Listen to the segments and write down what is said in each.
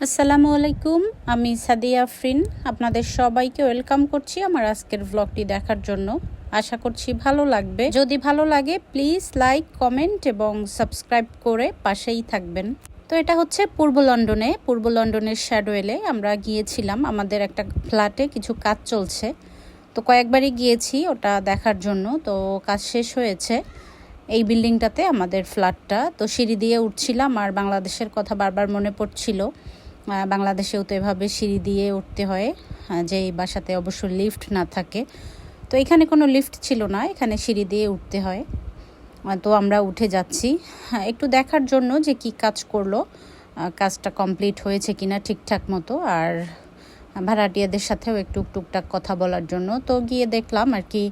আসসালামু আলাইকুম, আমি সাদিয়া আফরিন। আপনাদের সবাইকে ওয়েলকাম করছি আমার আজকের ব্লগটি দেখার জন্য। আশা করছি ভালো লাগবে। যদি ভালো লাগে প্লিজ লাইক, কমেন্ট এবং সাবস্ক্রাইব করে পাশেই থাকবেন। তো এটা হচ্ছে পূর্ব লন্ডনের শ্যাডোয়েলে আমরা গিয়েছিলাম। আমাদের একটা ফ্ল্যাটে কিছু কাজ চলছে, তো কয়েকবারই গিয়েছি ওটা দেখার জন্য। তো কাজ শেষ হয়েছে এই বিল্ডিংটাতে আমাদের ফ্ল্যাটটা। তো সিঁড়ি দিয়ে উঠছিলাম আর বাংলাদেশের কথা বারবার মনে পড়ছিল। বাংলাদেশেও তো এভাবে সিঁড়ি দিয়ে উঠতে হয়, যে এই বাসাতে অবশ্য লিফট না থাকে। তো এখানে কোনো লিফট ছিল না, এখানে সিঁড়ি দিয়ে উঠতে হয়। তো আমরা উঠে যাচ্ছি একটু দেখার জন্য যে কি কাজ করলো, কাজটা কমপ্লিট হয়েছে কিনা ঠিকঠাক মতো, আর ভাড়াটিয়াদের সাথেও একটু টুকটাক কথা বলার জন্য। তো গিয়ে দেখলাম আর কি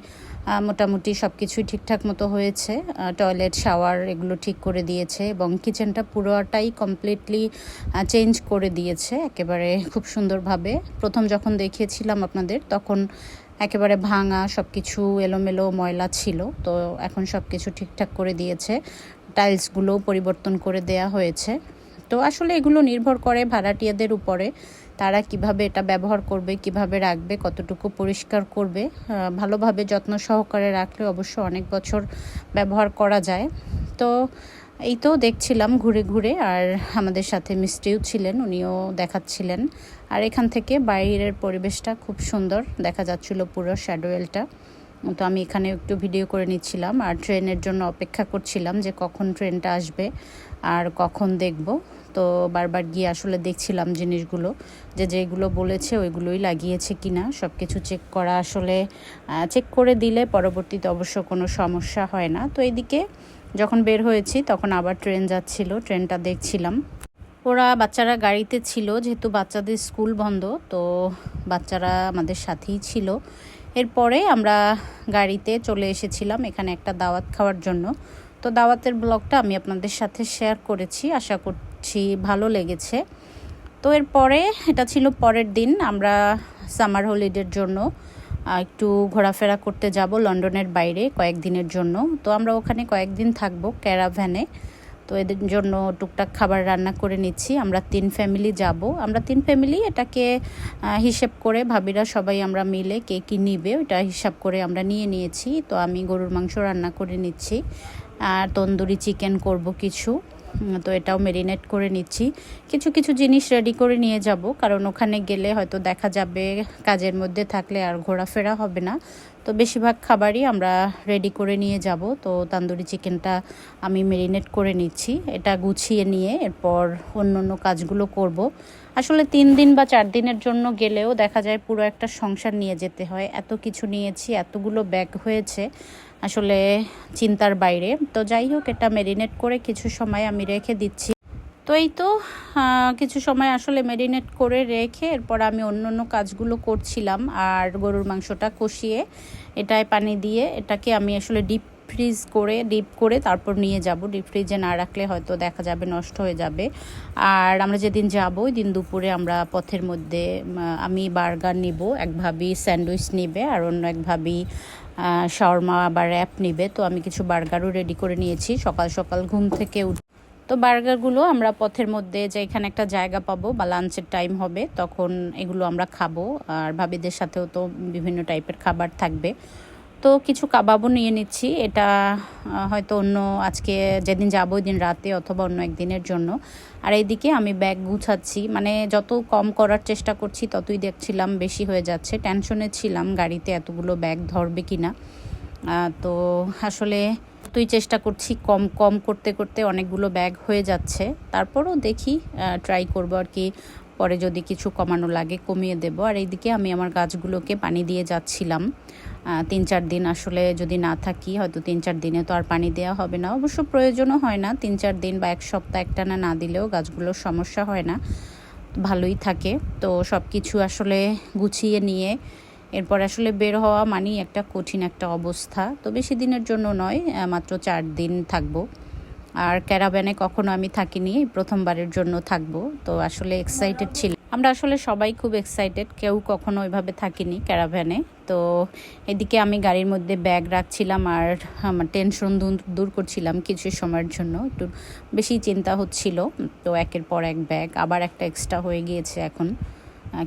মোটামুটি সব কিছুই ঠিকঠাক মতো হয়েছে। টয়লেট, শাওয়ার এগুলো ঠিক করে দিয়েছে এবং কিচেনটা পুরোটাই কমপ্লিটলি চেঞ্জ করে দিয়েছে একেবারে খুব সুন্দরভাবে। প্রথম যখন দেখিয়েছিলাম আপনাদের তখন একেবারে ভাঙা, সব কিছু এলোমেলো ময়লা ছিল। তো এখন সব কিছু ঠিকঠাক করে দিয়েছে, টাইলসগুলোও পরিবর্তন করে দেয়া হয়েছে। তো আসলে এগুলো নির্ভর করে ভাড়াটিয়াদের উপরে, তারা কিভাবে এটা ব্যবহার করবে, কিভাবে রাখবে, কতটুকু পরিষ্কার করবে। ভালোভাবে যত্ন সহকারে রাখলে অবশ্য অনেক বছর ব্যবহার করা যায়। তো এই তো দেখছিলাম ঘুরে ঘুরে, আর আমাদের সাথে মিস্ত্রিও ছিলেন, উনিও দেখাচ্ছিলেন। আর এখান থেকে বাইরের পরিবেশটা খুব সুন্দর দেখা যাচ্ছিল, পুরো শ্যাডোয়েলটা। তো আমি এখানে একটু ভিডিও করে নিচ্ছিলাম আর ট্রেনের জন্য অপেক্ষা করছিলাম যে কখন ট্রেনটা আসবে আর কখন দেখব। তো বারবার গিয়ে আসলে দেখছিলাম জিনিসগুলো, যেগুলো বলেছে ওইগুলোই লাগিয়েছে কিনা, সব কিছু চেক করা। আসলে চেক করে দিলে পরবর্তীতে অবশ্য কোনো সমস্যা হয় না। তো এইদিকে যখন বের হয়েছি তখন আবার ট্রেন যাচ্ছিল, ট্রেনটা দেখছিলাম। বাচ্চারা গাড়িতে ছিল, যেহেতু বাচ্চাদের স্কুল বন্ধ, তো বাচ্চারা আমাদের সাথেই ছিল। এরপরে আমরা গাড়িতে চলে এসেছিলাম এখানে একটা দাওয়াত খাওয়ার জন্য। তো দাওয়াতের ব্লগটা আমি আপনাদের সাথে শেয়ার করেছি, আশা করছি ভালো লেগেছে। তো এরপরে এটা ছিল পরের দিন, আমরা সামার হলিডের জন্য একটু ঘোরাফেরা করতে যাব লন্ডনের বাইরে কয়েকদিনের জন্য। তো আমরা ওখানে কয়েকদিন থাকবো ক্যারাভ্যানে। তো এদের জন্য টুকটাক খাবার রান্না করে নিচ্ছি। আমরা 3 ফ্যামিলি যাব, আমরা 3 ফ্যামিলি এটাকে হিসেব করে ভাবিরা সবাই আমরা মিলে কে কী নিবে ওইটা হিসাব করে আমরা নিয়ে নিয়েছি। তো আমি গরুর মাংস রান্না করে নিচ্ছি আর তন্দুরি চিকেন করব কিছু। তো এটাও ম্যারিনেট করে নিচ্ছি। কিছু কিছু জিনিস রেডি করে নিয়ে যাব, কারণ ওখানে গেলে হয়তো দেখা যাবে কাজের মধ্যে থাকলে আর ঘোরাফেরা হবে না। তো বেশিরভাগ খাবারই আমরা রেডি করে নিয়ে যাব। তো তন্দুরি চিকেনটা আমি ম্যারিনেট করে নিচ্ছি, এটা গুছিয়ে নিয়ে এরপর অন্য কাজগুলো করব। আসলে 3 দিন বা 4 দিনের জন্য গেলেও দেখা যায় পুরো একটা সংসার নিয়ে যেতে হয়। এত কিছু নিয়েছি, এতগুলো ব্যাগ হয়েছে, আসলে চিন্তার বাইরে। তো যাই হোক, এটা ম্যারিনেট করে কিছু সময় আমি রেখে দিচ্ছি। তো এই তো কিছু সময় আসলে ম্যারিনেট করে রেখে এরপর আমি অন্য কাজগুলো করছিলাম। আর গরুর মাংসটা কষিয়ে এটায় পানি দিয়ে এটাকে আমি আসলে ডিপ করে তারপর নিয়ে যাব। ডিপ ফ্রিজে না রাখলে হয়তো দেখা যাবে নষ্ট হয়ে যাবে। আর আমরা যেদিন যাব ওই দিন দুপুরে আমরা পথের মধ্যে আমি বার্গার নিব, এক ভাবি স্যান্ডউইচ নিবে আর অন্য এক ভাবি শাওয়ারমা বা র্যাপ নিবে। তো আমি কিছু বার্গারও রেডি করে নিয়েছি সকাল সকাল ঘুম থেকে তো বার্গারগুলো আমরা পথের মধ্যে যে এখানে একটা জায়গা পাবো বা লাঞ্চের টাইম হবে তখন এগুলো আমরা খাবো। আর ভাবিদের সাথেও তো বিভিন্ন টাইপের খাবার থাকবে। তো কিছু কাবাবও নিয়ে নিচ্ছি, এটা হয়তো আজকে যেদিন যাবো ওই দিন রাতে অথবা অন্য একদিনের জন্য। আর এইদিকে আমি ব্যাগ গুছাচ্ছি, মানে যত কম করার চেষ্টা করছি ততই দেখছিলাম বেশি হয়ে যাচ্ছে। টেনশনে ছিলাম গাড়িতে এতগুলো ব্যাগ ধরবে কিনা। তো আসলে চেষ্টা করছি কম করতে করতে অনেকগুলো ব্যাগ হয়ে যাচ্ছে। তারপরও দেখি, ট্রাই করবো আর কি, পরে যদি কিছু কমানো লাগে কমিয়ে দেব। আর এইদিকে আমি আমার গাছগুলোকে পানি দিয়ে যাচ্ছিলাম। 3-4 দিন আসলে যদি না থাকি, হয়তো 3-4 দিনে তো আর পানি দেওয়া হবে না, অবশ্য প্রয়োজনও হয় না। 3-4 দিন বা 1 সপ্তাহ একটানা না দিলেও গাছগুলোর সমস্যা হয় না, ভালোই থাকে। তো সব কিছু আসলে গুছিয়ে নিয়ে এরপর আসলে বের হওয়া মানেই একটা কঠিন একটা অবস্থা। তো বেশি দিনের জন্য নয়, মাত্র 4 দিন থাকবো। আর ক্যারাভ্যানে কখনো আমি থাকিনি, প্রথমবারের জন্য থাকবো। তো আসলে এক্সাইটেড ছিল। আমরা আসলে সবাই খুব এক্সাইটেড, কেউ কখনো ওইভাবে থাকিনি ক্যারাভ্যানে। তো এদিকে আমি গাড়ির মধ্যে ব্যাগ রাখছিলাম আর আমার টেনশন দূর করছিলাম কিছু সময়ের জন্য, একটু বেশি চিন্তা হচ্ছিল। তো একের পর এক ব্যাগ, আবার একটা এক্সট্রা হয়ে গিয়েছে এখন।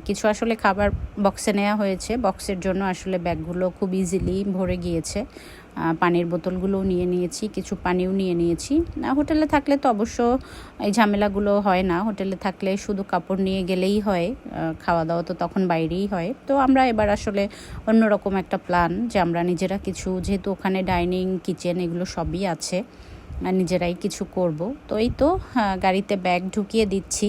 কিছু আসলে খাবার বক্সে নেওয়া হয়েছে, বক্সের জন্য আসলে ব্যাগগুলো খুব ইজিলি ভরে গিয়েছে। পানির বোতলগুলোও নিয়ে নিয়েছি, কিছু পানিও নিয়ে নিয়েছি। হোটেলে থাকলে তো অবশ্য এই ঝামেলাগুলো হয় না, হোটেলে থাকলে শুধু কাপড় নিয়ে গেলেই হয়, খাওয়া দাওয়া তো তখন বাইরেই হয়। তো আমরা এবার আসলে অন্যরকম একটা প্ল্যান যে আমরা নিজেরা কিছু, যেহেতু ওখানে ডাইনিং কিচেন এগুলো সবই আছে, নিজেরাই কিছু করব। তো এই তো গাড়িতে ব্যাগ ঢুকিয়ে দিচ্ছি।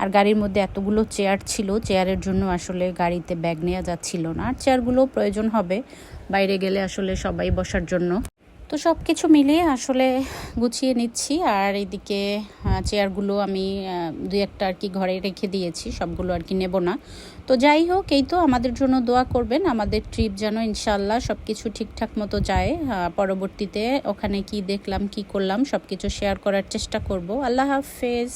আর গাড়ির মধ্যে এতগুলো চেয়ার ছিল, চেয়ারের জন্য আসলে গাড়িতে ব্যাগ নেওয়া যাচ্ছিল না। আর চেয়ারগুলো প্রয়োজন হবে বাইরে গেলে আসলে সবাই বসার জন্য। তো সব কিছু মিলিয়ে আসলে গুছিয়ে নিচ্ছি। আর এইদিকে চেয়ারগুলো আমি দুই একটা আর কি ঘরে রেখে দিয়েছি, সবগুলো আর কি নেব না। তো যাই হোক, এই তো আমাদের জন্য দোয়া করবেন, আমাদের ট্রিপ যেন ইনশাল্লাহ সব কিছু ঠিকঠাক মতো যায়। পরবর্তীতে ওখানে কি দেখলাম কি করলাম সব কিছু শেয়ার করার চেষ্টা করব। আল্লাহ হাফেজ।